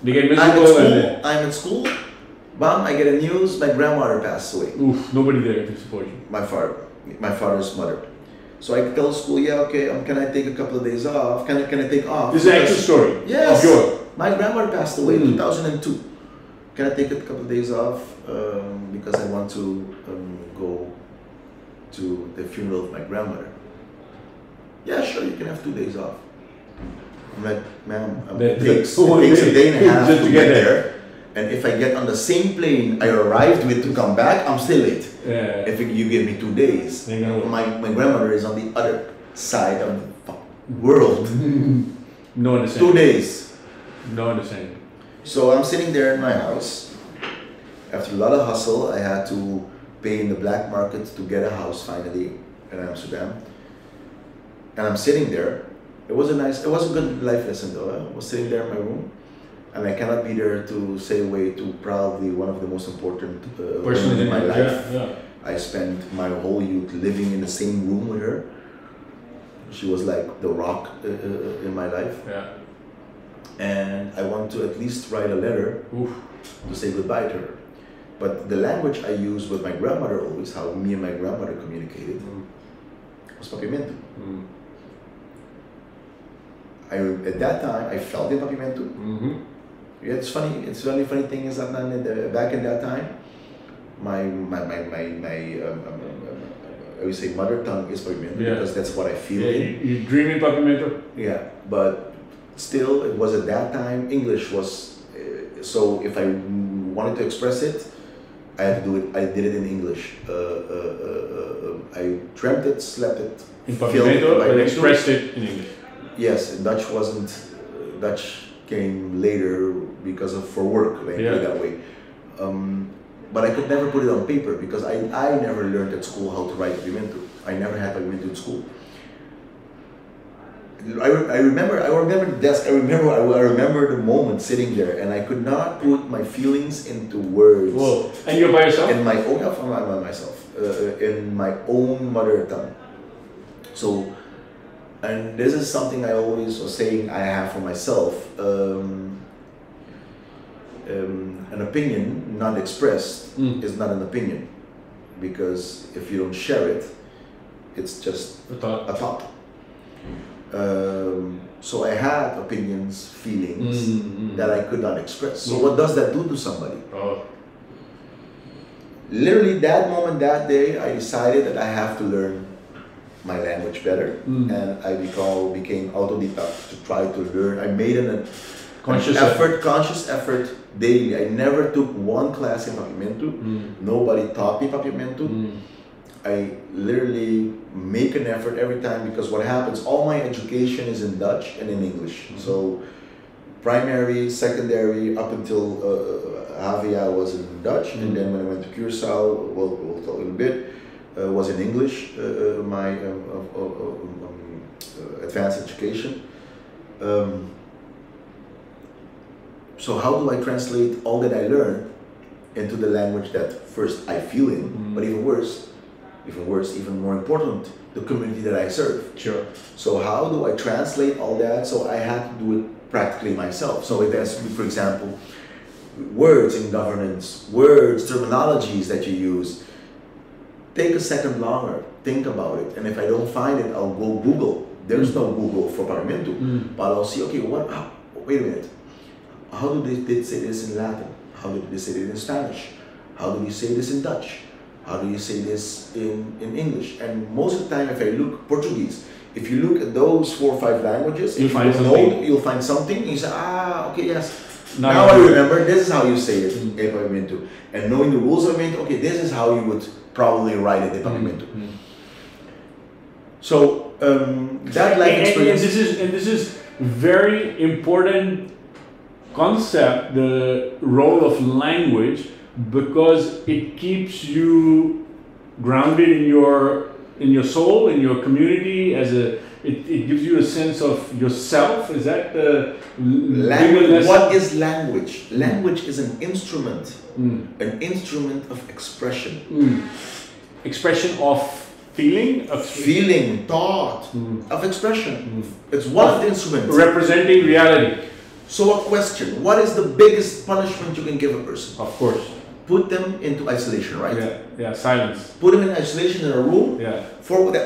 They get miserable I'm at school. Bam! I get a news. My grandmother passed away. Oof! Nobody there to support you. My father's mother. So I tell school, yeah, okay. Can I take a couple of days off? Can I take off? This is an actual story. Yes. Of yours. My grandmother passed away in 2002. Can I take a couple of days off because I want to go to the funeral of my grandmother? Yeah, sure. You can have 2 days off. I'm like, ma'am, it takes a day and a half to get there. And if I get on the same plane I arrived with to come back, I'm still late. Yeah. If you give me 2 days, my grandmother is on the other side of the world. No understanding. 2 days. No understanding. So I'm sitting there in my house. After a lot of hustle, I had to pay in the black market to get a house finally in Amsterdam. And I'm sitting there. It was a good life lesson though. I was sitting there in my room. And I cannot be there to say away to probably one of the most important person in my life. Yeah. I spent my whole youth living in the same room with her. She was like the rock in my life. Yeah. And I want to at least write a letter to say goodbye to her. But the language I used with my grandmother always, how me and my grandmother communicated, was Papiamentu. At that time, I felt in Papiamentu. Yeah, it's funny. It's really funny thing is that back in that time, my I would say mother tongue is Papiamentu because that's what I feel. Yeah, you dream in Papiamentu. Yeah, but still, it was at that time English was. So if I wanted to express it, I had to do it. I did it in English. I dreamt it, slept it in Papiamentu, but expressed it in English. Yes, Dutch wasn't. Dutch came later because of for work. Like that way. But I could never put it on paper because I never learned at school how to write Papiamentu. I never had Papiamentu in school. I remember the desk. I remember the moment sitting there, and I could not put my feelings into words. Whoa! And you're by yourself? In my own, by myself, in my own mother tongue. So, and this is something I always was saying I have for myself. An opinion not expressed is not an opinion, because if you don't share it, it's just a thought. So I had opinions, feelings that I could not express. So what does that do to somebody? Literally that moment, that day, I decided that I have to learn my language better, and I became autodidact to try to learn. I made a conscious effort daily. I never took one class in Papiamentu. Nobody taught me Papiamentu. I literally make an effort every time, because what happens, all my education is in Dutch and in English. So primary, secondary, up until Havia was in Dutch, and then when I went to Curaçao, we'll talk a little bit, was in English, my advanced education. So how do I translate all that I learned into the language that first I feel in, but even worse, even more important, the community that I serve. Sure. So how do I translate all that? So I had to do it practically myself. So it has to be, for example, words in governance, words, terminologies that you use. Take a second longer, think about it, and if I don't find it, I'll go Google. There's no Google for Papiamentu, but I'll see, okay, wait a minute. How do they say this in Latin? How do they say this in Spanish? How do you say this in Dutch? How do you say this in English? And most of the time, if I look Portuguese, if you look at those 4 or 5 languages, you'll find something, and you say, okay, yes. Now I remember, this is how you say it in Papiamentu. And knowing the rules of Papiamentu, okay, this is how you would probably write it in Papiamentu. So that life experience. And this is very important concept, the role of language, because it keeps you grounded in your soul, in your community, it gives you a sense of yourself. Is that the language? What is language? Language is an instrument of expression. Expression of feeling, thought, of expression. It's one of the instruments representing reality. So a question, what is the biggest punishment you can give a person? Of course. Put them into isolation, right? Yeah, silence. Put them in isolation in a room. Yeah.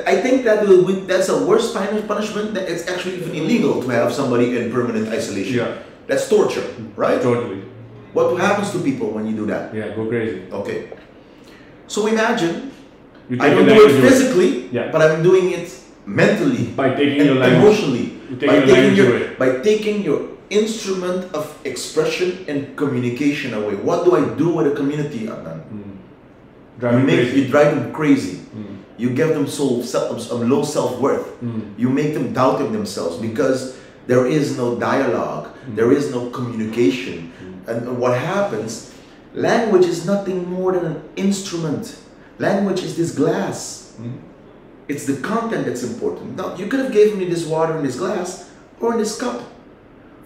I think that's a worse punishment. That it's actually even illegal to have somebody in permanent isolation. Yeah. That's torture, right? Totally. What happens to people when you do that? Yeah, go crazy. Okay. So imagine, You I take don't your do it language physically, Yeah. but I'm doing it mentally by taking and your language. emotionally. You take your language away. By taking your instrument of expression and communication away. What do I do with a community, Adnan? You drive them crazy. You give them low self-worth. You make them doubt in themselves because there is no dialogue. There is no communication. And what happens, language is nothing more than an instrument. Language is this glass. It's the content that's important. Now, you could have given me this water in this glass or in this cup.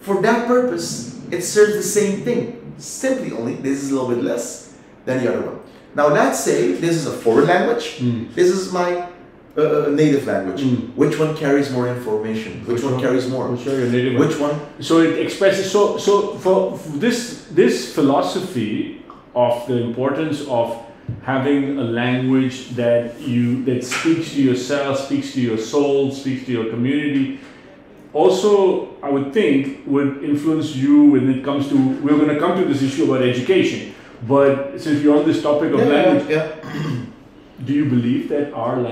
For that purpose, it serves the same thing. Simply only, this is a little bit less than the other one. Now, let's say this is a foreign language. This is my native language. Which one carries more information? Which one carries more? Sure, your native Which one? So it expresses, so for this philosophy of the importance of having a language that speaks to yourself, speaks to your soul, speaks to your community, also I would think would influence you when it comes to, we're going to come to this issue about education, but since you're on this topic of language, do you believe that our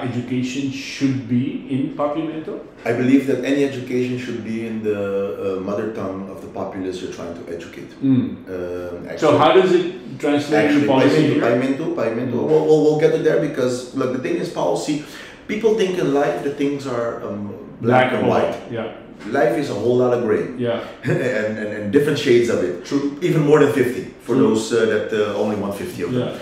education should be in Papiamentu? I believe that any education should be in the mother tongue of the populace you're trying to educate. So how does it translate to policy? Papiamentu. We'll get to there because look, the thing is policy. People think in life that things are black and white. Yeah. Life is a whole lot of gray. Yeah. and different shades of it. True. Even more than 50 for those that only want 50 of them.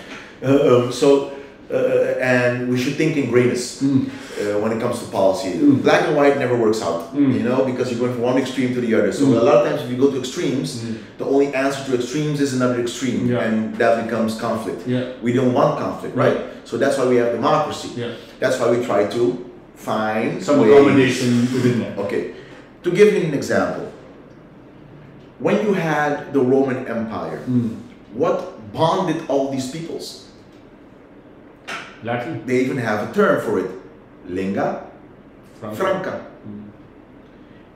And we should think in grayness when it comes to policy. Black and white never works out, you know, because you're going from one extreme to the other. So a lot of times if you go to extremes, the only answer to extremes is another extreme, and that becomes conflict. We don't want conflict, right? So that's why we have democracy. That's why we try to find some ways. accommodation within that. Okay, to give you an example, when you had the Roman Empire, what bonded all these peoples? Latin. They even have a term for it, lingua franca.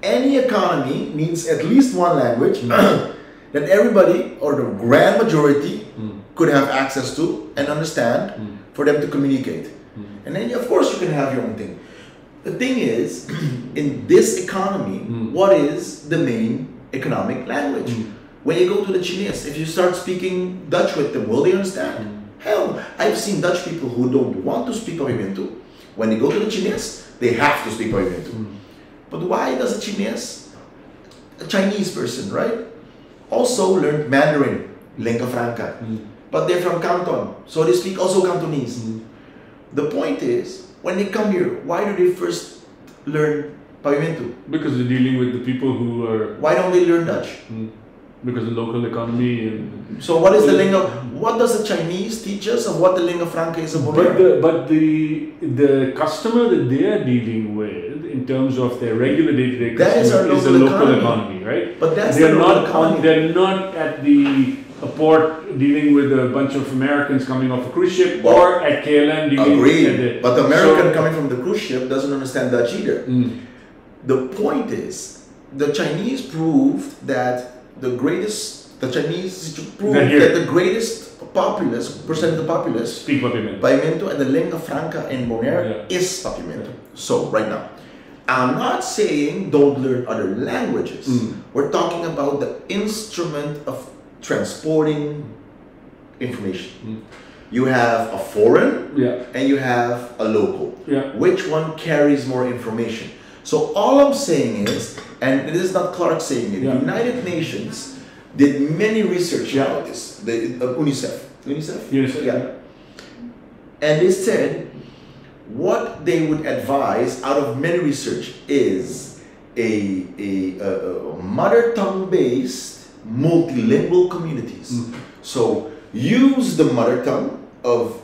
Any economy needs at least one language that everybody or the grand majority could have access to and understand for them to communicate. And then of course you can have your own thing. The thing is, in this economy, what is the main economic language? When you go to the Chinese, if you start speaking Dutch with them, will they understand? Hell, I've seen Dutch people who don't want to speak Papiamentu. When they go to the Chinese, they have to speak Papiamentu. But why does a Chinese person, right, also learn Mandarin, lingua franca, but they're from Canton, so they speak also Cantonese. The point is, when they come here, why do they first learn Papiamentu? Because they're dealing with the people who are... Why don't they learn Dutch? Because the local economy and... So what is the lingua... What does the Chinese teach us of what the lingua franca is about? But the customer that they are dealing with in terms of their regular day-to-day customer is the local economy, right? But that's they're not at the port dealing with a bunch of Americans coming off a cruise ship, or at KLM dealing with... But the American coming from the cruise ship doesn't understand Dutch either. The point is, the Chinese proved that the greatest percent of the populace speak Papiamentu, and the lingua franca in Bonaire is Papiamentu. So right now, I'm not saying don't learn other languages. We're talking about the instrument of transporting information. You have a foreign and you have a local. Which one carries more information? So all I'm saying is, and this is not Clark saying it, the United Nations did many research about this. UNICEF. And they said what they would advise out of many research is a mother tongue based multilingual communities. So use the mother tongue of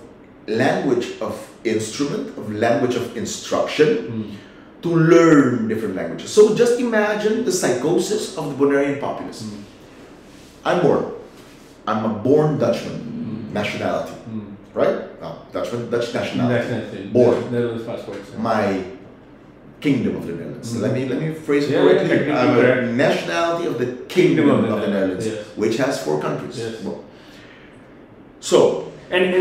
language of instrument, of language of instruction, to learn different languages. So just imagine the psychosis of the Bonairean populace. I'm a born Dutchman, nationality, right? No, Dutchman, Dutch nationality, born. Netherlands passports. Yeah. My kingdom of the Netherlands. Let me phrase it correctly. I'm a nationality of the kingdom of the Netherlands, yes. Which has 4 countries. Yes. Well, so. And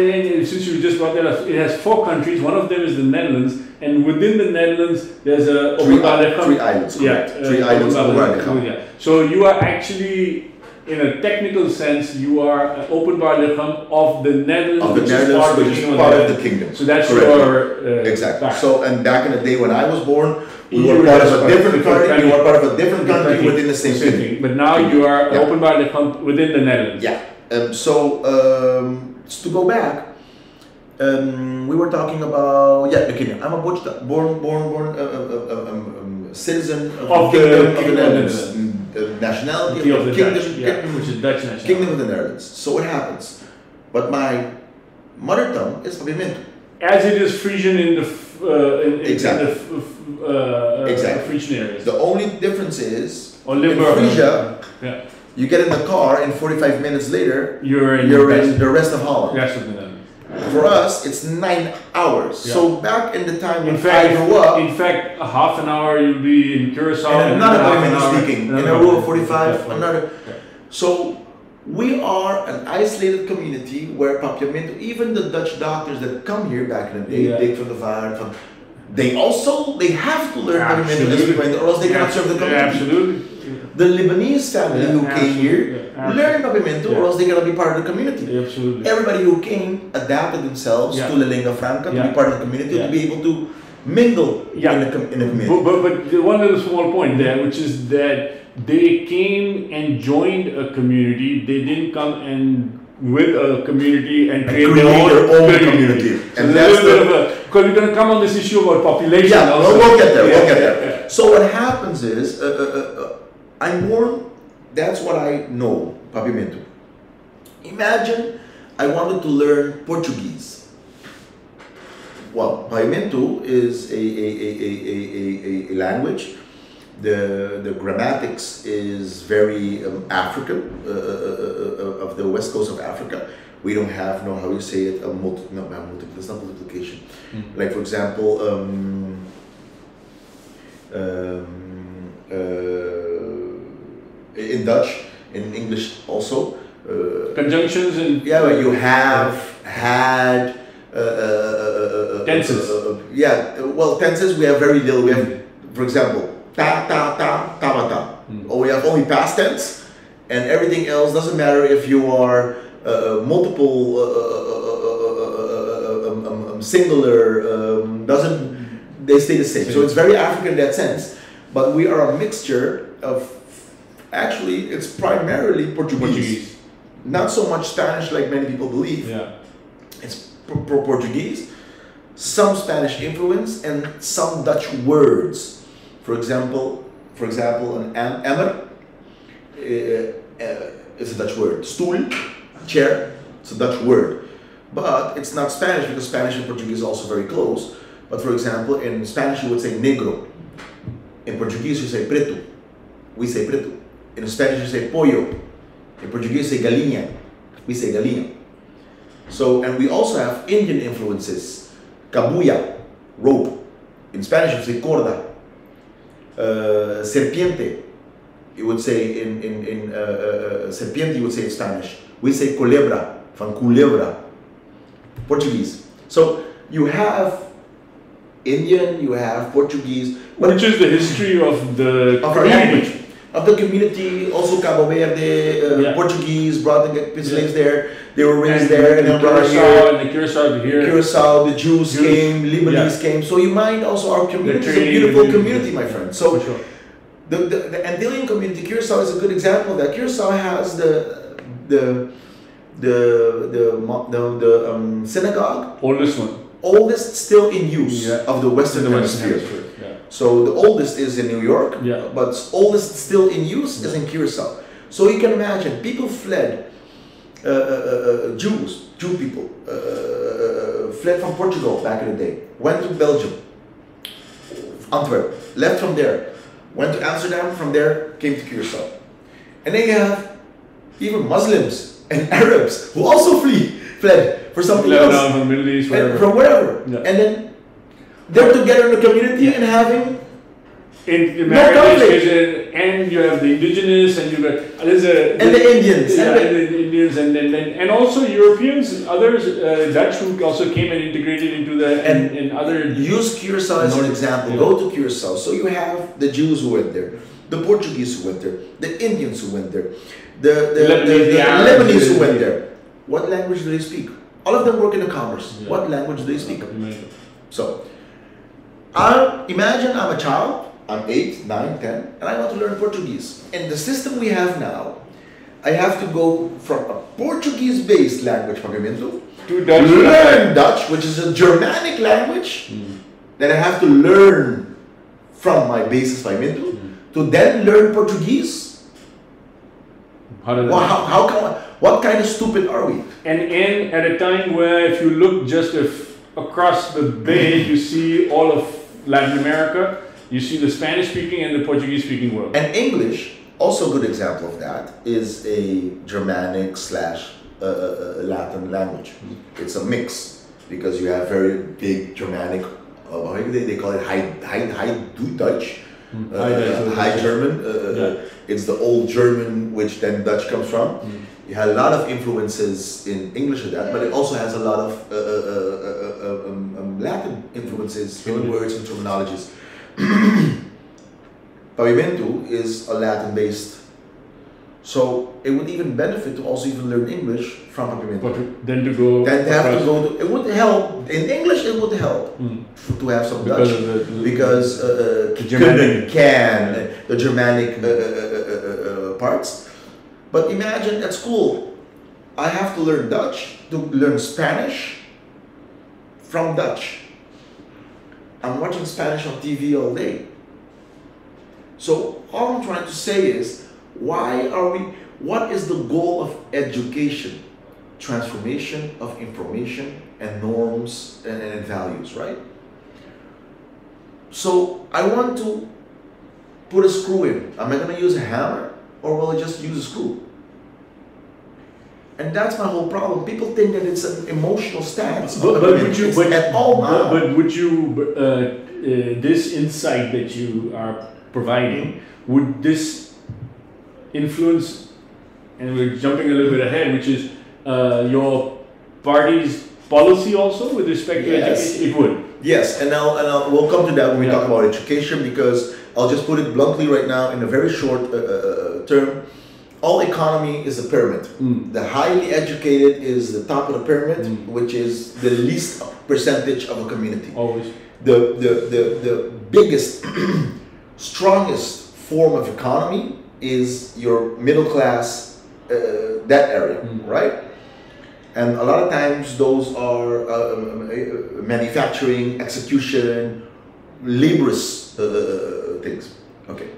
since you just brought that up, it has 4 countries. One of them is the Netherlands, and within the Netherlands, there's a 3 islands. Correct. Yeah, 3 islands. Yeah. So you are actually, in a technical sense, you are an open Barlechem of the Netherlands, which is part of the kingdom. So that's correct. your exactly. Back. So, and back in the day when I was born, we were part of a different country. We were part of a different country within the same thing. But now you are open Barlechem within the Netherlands. Yeah. To go back, we were talking about the kingdom. I'm a born citizen of the Netherlands, nationality of the kingdom, which is Dutch nationality. Kingdom of the Netherlands. So it happens, but my mother tongue is Papiamentu. As it is Frisian in the exactly. Frisian areas. The only difference is in Frisia. Yeah. You get in the car and 45 minutes later, you're in the rest of Holland. Rest of the Netherlands. For us, it's 9 hours. Yeah. So back in the time when I grew up, in fact, a half an hour you'll be in Curacao, and another 5 minutes speaking. In a row of 45, another. Yeah. So we are an isolated community where Papiamentu, even the Dutch doctors that come here back in the day, Dick from the Vaart, they have to learn Papiamentu or else they cannot serve the community. Absolutely. The Lebanese family who came here learned Papiamentu or else they cannot be part of the community. Absolutely. Everybody who came adapted themselves to La Lingua Franca to be part of the community, to be able to mingle in the community. But one little small point there, which is that they came and joined a community. They didn't come and with a community and create their own community. So and that's because we're going to come on this issue about population. Yeah, also. We'll get there. We'll get there. So what happens is, I'm born. That's what I know, Papiamentu. Imagine I wanted to learn Portuguese. Well, Papiamentu is a language. The grammatics is very African, of the west coast of Africa. We don't have, how you say it, that's not multiplication. Like for example, in Dutch, in English also. Conjunctions and... Yeah, but you have, had... tenses. Well, tenses we have very little. We have, for example, ta, ta, ta, ta, ta. Or we have only past tense, and everything else doesn't matter if you are multiple, singular, they stay the same. So it's very African in that sense, but we are a mixture of, actually, it's primarily Portuguese. Not so much Spanish like many people believe. Yeah. It's Portuguese, some Spanish influence, and some Dutch words. For example, an emmer is a Dutch word. Stoel, chair, it's a Dutch word. But it's not Spanish because Spanish and Portuguese are also very close. But for example, in Spanish you would say negro. In Portuguese you say preto. We say preto. In Spanish you say pollo. In Portuguese you say galinha. We say galinha. So, and we also have Indian influences. Cabuya, rope. In Spanish you say corda. Serpiente, you would say in serpiente you would say in Spanish. We say culebra, from culebra. Portuguese. So you have Indian, you have Portuguese. Which is the history of the our language. Of the community, also Cabo Verde, Portuguese brought the slaves there. They were raised there and then brought here. And the Curacao here. Curacao, the Jews came, Lebanese came. So you mind also our community is a beautiful community, my friend. So the Andean community, Curacao is a good example of that. Curacao has the synagogue. Oldest one. Oldest still in use of the Western Hemisphere. So the oldest is in New York, but oldest still in use is in Curacao. So you can imagine, people fled, Jew people, fled from Portugal back in the day, went to Belgium, Antwerp, left from there, went to Amsterdam, from there came to Curacao. And then you have even Muslims and Arabs who also fled for something else. From the Middle East, wherever. From wherever. Yeah. And then they're together in the community and having and you have the indigenous, and you got the Indians, and also Europeans, others, Dutch who also came and integrated into the and other. Use Curacao as an example. Yeah. Go to Curacao. So you have the Jews who went there, the Portuguese who went there, the Indians who went there, the Lebanese who went there. What language do they speak? All of them work in the commerce. Yeah. What language do they speak? So, imagine I'm a child. I'm 8, 9, 10, and I want to learn Portuguese. In the system we have now, I have to go from a Portuguese-based language, Papiamentu, to Dutch. Learn Dutch, which is a Germanic language, that I have to learn from my basis Papiamentu, to then learn Portuguese. What kind of stupid are we? And at a time where if you look just across the bay, you see all of Latin America. You see the Spanish-speaking and the Portuguese-speaking world. And English, also a good example of that, is a Germanic / Latin language. It's a mix because you have very big Germanic, they call it High Dutch, High German. It's the old German, which then Dutch comes from. You had a lot of influences in English of that, but it also has a lot of Latin influences in words and terminologies. Papiamentu is a Latin-based, so it would even benefit to also even learn English from Papiamentu. Then to go. Then to have to go to. It would help in English. It would help to have some Dutch because the Germanic parts. But imagine at school, I have to learn Dutch to learn Spanish from Dutch. I'm watching Spanish on TV all day. So all I'm trying to say is, what is the goal of education? Transformation of information and norms and values, right? So I want to put a screw in. Am I going to use a hammer or will I just use a screw? And that's my whole problem. People think that it's an emotional stance. But would you, this insight that you are providing, would this influence, and we're jumping a little bit ahead, which is your party's policy also with respect to education? It would. Yes, and we'll come to that when we talk about education, because I'll just put it bluntly right now in a very short term. All economy is a pyramid. The highly educated is the top of the pyramid, which is the least percentage of a community. Always. The biggest, strongest form of economy is your middle class, that area, right? And a lot of times those are manufacturing, execution, laborious things. Okay.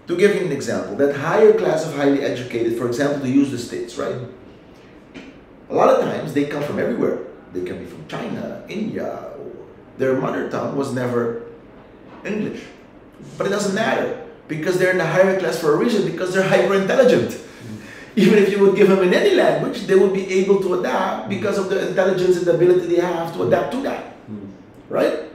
To give you an example, that higher class of highly educated, for example, to use the States, right? A lot of times they come from everywhere. They can be from China, India. Their mother tongue was never English. But it doesn't matter because they're in the higher class for a reason, because they're hyper intelligent. Even if you would give them in any language, they would be able to adapt because of the intelligence and the ability they have to adapt to that, right?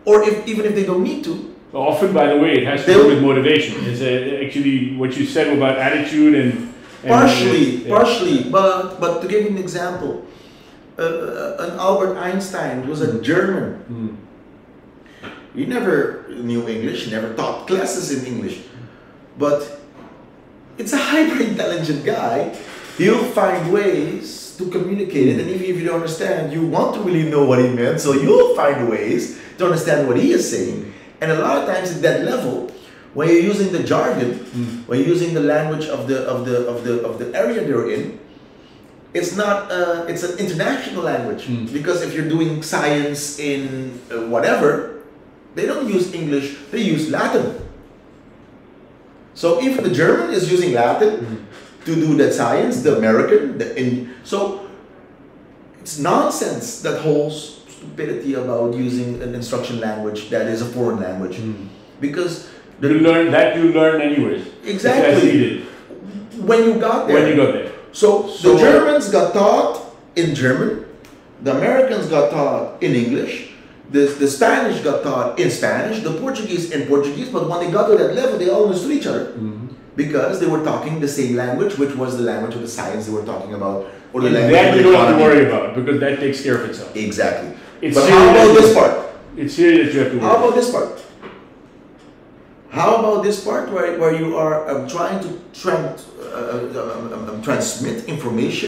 Or even if they don't need to. Often, by the way, it has to do with motivation. It's actually what you said about attitude and partially. But to give you an example, an Albert Einstein was a German. He never knew English. He never taught classes in English, but it's a hyper intelligent guy. He'll find ways to communicate it, and even if you don't understand, you want to really know what he meant, so you'll find ways to understand what he is saying. And a lot of times at that level, when you're using the jargon, when you're using the language of the area they're in, it's not it's an international language. Because if you're doing science in whatever, they don't use English, they use Latin. So if the German is using Latin to do that science, the American, so it's nonsense, that whole stupidity about using an instruction language that is a foreign language, because you learn anyways. Exactly. As needed. When you got there. When you got there. So the Germans got taught in German, the Americans got taught in English, the Spanish got taught in Spanish, the Portuguese in Portuguese, but when they got to that level, they all understood each other. Because they were talking the same language, which was the language of the science they were talking about, or the language that of the you don't have to economy. worry about, because that takes care of itself. Exactly. It's But how about this part? It's here that you have to worry. How about this part? How about this part where you are trying to transmit information